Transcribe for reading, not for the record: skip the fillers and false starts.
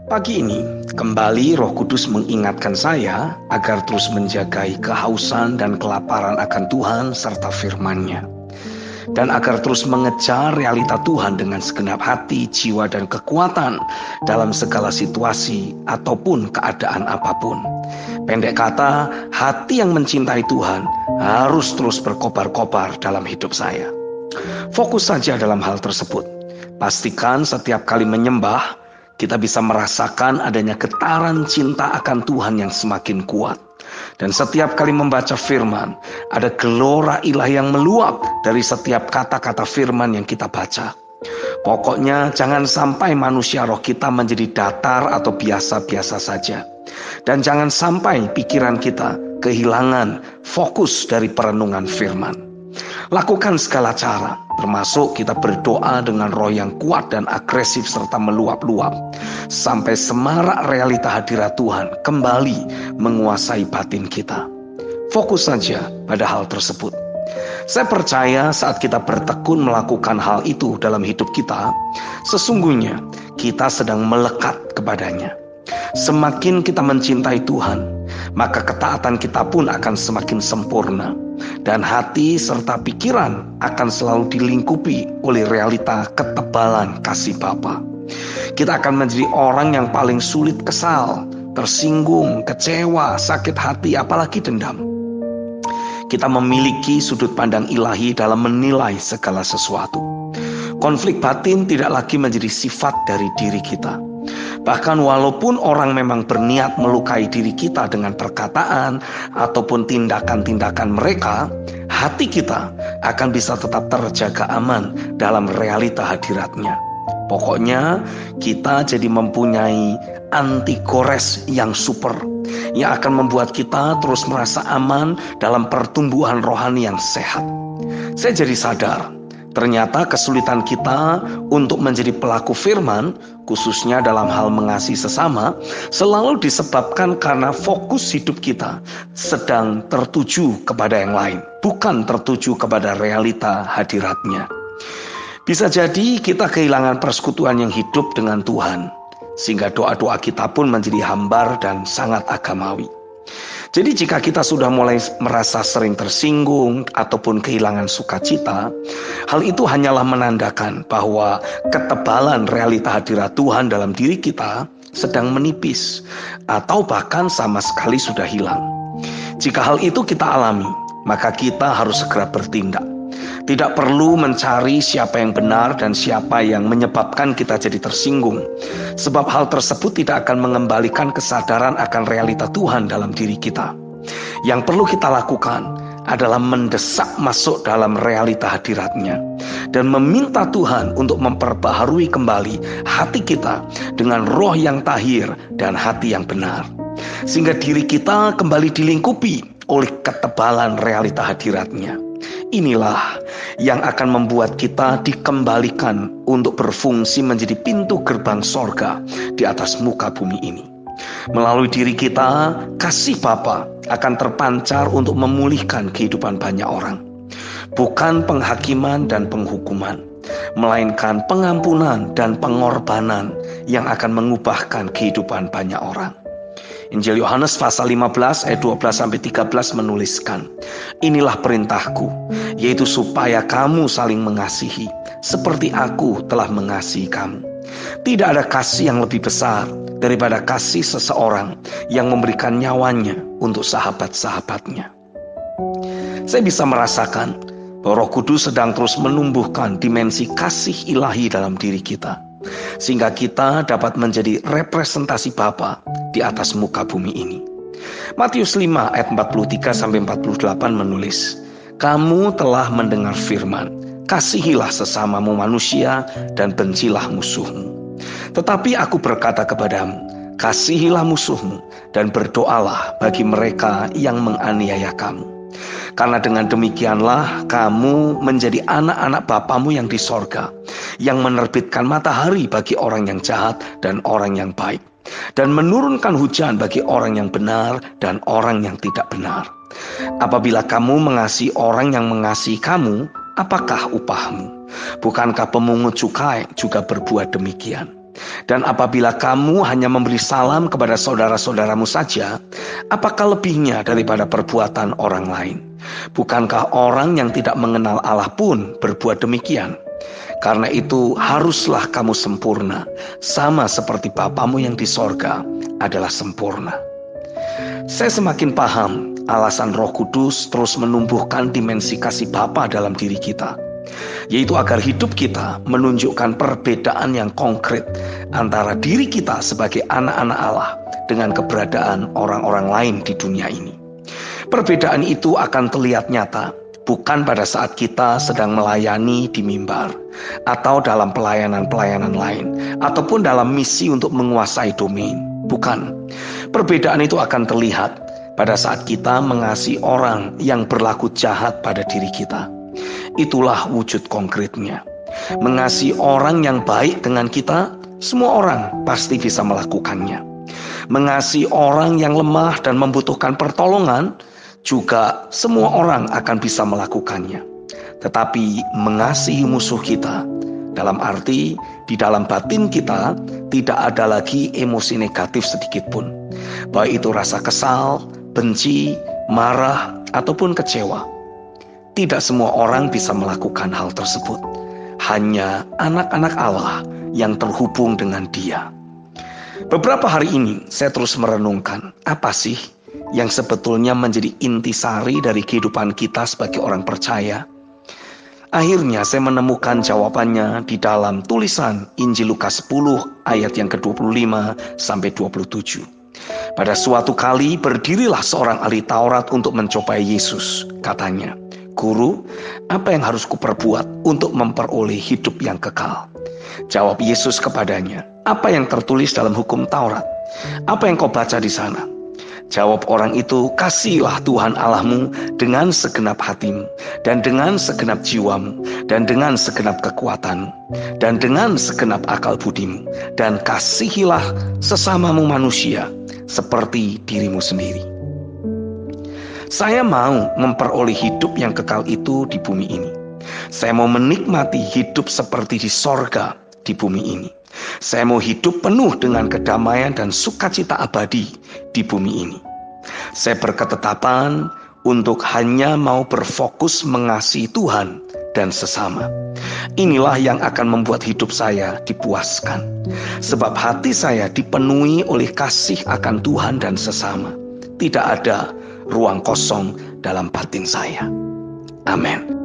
Pagi ini, kembali Roh Kudus mengingatkan saya agar terus menjagai kehausan dan kelaparan akan Tuhan serta firman-Nya. Dan agar terus mengejar realita Tuhan dengan segenap hati, jiwa, dan kekuatan dalam segala situasi ataupun keadaan apapun. Pendek kata, hati yang mencintai Tuhan harus terus berkobar-kobar dalam hidup saya. Fokus saja dalam hal tersebut. Pastikan setiap kali menyembah, kita bisa merasakan adanya getaran cinta akan Tuhan yang semakin kuat. Dan setiap kali membaca firman, ada gelora ilahi yang meluap dari setiap kata-kata firman yang kita baca. Pokoknya jangan sampai manusia roh kita menjadi datar atau biasa-biasa saja. Dan jangan sampai pikiran kita kehilangan fokus dari perenungan firman. Lakukan segala cara, termasuk kita berdoa dengan roh yang kuat dan agresif serta meluap-luap, sampai semarak realita hadirat Tuhan kembali menguasai batin kita. Fokus saja pada hal tersebut. Saya percaya saat kita bertekun melakukan hal itu dalam hidup kita, sesungguhnya kita sedang melekat kepadanya. Semakin kita mencintai Tuhan, maka ketaatan kita pun akan semakin sempurna. Dan hati serta pikiran akan selalu dilingkupi oleh realita ketebalan kasih Bapa. Kita akan menjadi orang yang paling sulit kesal, tersinggung, kecewa, sakit hati, apalagi dendam. Kita memiliki sudut pandang ilahi dalam menilai segala sesuatu. Konflik batin tidak lagi menjadi sifat dari diri kita. Bahkan walaupun orang memang berniat melukai diri kita dengan perkataan ataupun tindakan-tindakan mereka, hati kita akan bisa tetap terjaga aman dalam realita hadiratnya. Pokoknya kita jadi mempunyai antigores yang super, yang akan membuat kita terus merasa aman dalam pertumbuhan rohani yang sehat. Saya jadi sadar, ternyata kesulitan kita untuk menjadi pelaku firman, khususnya dalam hal mengasihi sesama, selalu disebabkan karena fokus hidup kita sedang tertuju kepada yang lain, bukan tertuju kepada realita hadiratnya. Bisa jadi kita kehilangan persekutuan yang hidup dengan Tuhan, sehingga doa-doa kita pun menjadi hambar dan sangat agamawi. Jadi jika kita sudah mulai merasa sering tersinggung ataupun kehilangan sukacita, hal itu hanyalah menandakan bahwa ketebalan realita hadirat Tuhan dalam diri kita sedang menipis atau bahkan sama sekali sudah hilang. Jika hal itu kita alami, maka kita harus segera bertindak. Tidak perlu mencari siapa yang benar dan siapa yang menyebabkan kita jadi tersinggung. Sebab hal tersebut tidak akan mengembalikan kesadaran akan realita Tuhan dalam diri kita. Yang perlu kita lakukan adalah mendesak masuk dalam realita hadiratnya. Dan meminta Tuhan untuk memperbaharui kembali hati kita dengan roh yang tahir dan hati yang benar. Sehingga diri kita kembali dilingkupi oleh ketebalan realita hadiratnya. Inilah yang akan membuat kita dikembalikan untuk berfungsi menjadi pintu gerbang sorga di atas muka bumi ini. Melalui diri kita, kasih Bapa akan terpancar untuk memulihkan kehidupan banyak orang. Bukan penghakiman dan penghukuman, melainkan pengampunan dan pengorbanan yang akan mengubahkan kehidupan banyak orang. Injil Yohanes pasal 15 ayat 12-13 menuliskan, "Inilah perintahku, yaitu supaya kamu saling mengasihi, seperti aku telah mengasihi kamu." Tidak ada kasih yang lebih besar daripada kasih seseorang yang memberikan nyawanya untuk sahabat-sahabatnya. Saya bisa merasakan bahwa Roh Kudus sedang terus menumbuhkan dimensi kasih ilahi dalam diri kita, sehingga kita dapat menjadi representasi Bapa di atas muka bumi ini. Matius 5 ayat 43-48 menulis, "Kamu telah mendengar firman, kasihilah sesamamu manusia dan bencilah musuhmu. Tetapi aku berkata kepadamu, kasihilah musuhmu dan berdoalah bagi mereka yang menganiaya kamu. Karena dengan demikianlah kamu menjadi anak-anak Bapamu yang di sorga, yang menerbitkan matahari bagi orang yang jahat dan orang yang baik, dan menurunkan hujan bagi orang yang benar dan orang yang tidak benar. Apabila kamu mengasihi orang yang mengasihi kamu, apakah upahmu? Bukankah pemungut cukai juga berbuat demikian? Dan apabila kamu hanya memberi salam kepada saudara-saudaramu saja, apakah lebihnya daripada perbuatan orang lain? Bukankah orang yang tidak mengenal Allah pun berbuat demikian? Karena itu haruslah kamu sempurna, sama seperti Bapamu yang di sorga adalah sempurna. Saya semakin paham alasan Roh Kudus terus menumbuhkan dimensi kasih Bapa dalam diri kita, yaitu agar hidup kita menunjukkan perbedaan yang konkret antara diri kita sebagai anak-anak Allah dengan keberadaan orang-orang lain di dunia ini. Perbedaan itu akan terlihat nyata bukan pada saat kita sedang melayani di mimbar atau dalam pelayanan-pelayanan lain ataupun dalam misi untuk menguasai domain. Bukan. Perbedaan itu akan terlihat pada saat kita mengasihi orang yang berlaku jahat pada diri kita. Itulah wujud konkretnya. Mengasihi orang yang baik dengan kita, semua orang pasti bisa melakukannya. Mengasihi orang yang lemah dan membutuhkan pertolongan, juga semua orang akan bisa melakukannya. Tetapi mengasihi musuh kita, dalam arti di dalam batin kita tidak ada lagi emosi negatif sedikit pun. Baik itu rasa kesal, benci, marah, ataupun kecewa. Tidak semua orang bisa melakukan hal tersebut. Hanya anak-anak Allah yang terhubung dengan Dia. Beberapa hari ini saya terus merenungkan, apa sih yang sebetulnya menjadi intisari dari kehidupan kita sebagai orang percaya? Akhirnya saya menemukan jawabannya di dalam tulisan Injil Lukas 10 ayat yang ke-25 sampai 27. Pada suatu kali berdirilah seorang ahli Taurat untuk mencobai Yesus. Katanya, "Guru, apa yang harus kuperbuat untuk memperoleh hidup yang kekal?" Jawab Yesus kepadanya, "Apa yang tertulis dalam hukum Taurat? Apa yang kau baca di sana?" Jawab orang itu, "Kasihilah Tuhan Allahmu dengan segenap hatimu, dan dengan segenap jiwamu, dan dengan segenap kekuatanmu, dan dengan segenap akal budimu, dan kasihilah sesamamu manusia seperti dirimu sendiri." Saya mau memperoleh hidup yang kekal itu di bumi ini. Saya mau menikmati hidup seperti di sorga di bumi ini. Saya mau hidup penuh dengan kedamaian dan sukacita abadi di bumi ini. Saya berketetapan untuk hanya mau berfokus mengasihi Tuhan dan sesama. Inilah yang akan membuat hidup saya dipuaskan. Sebab hati saya dipenuhi oleh kasih akan Tuhan dan sesama. Tidak ada ruang kosong dalam batin saya. Amin.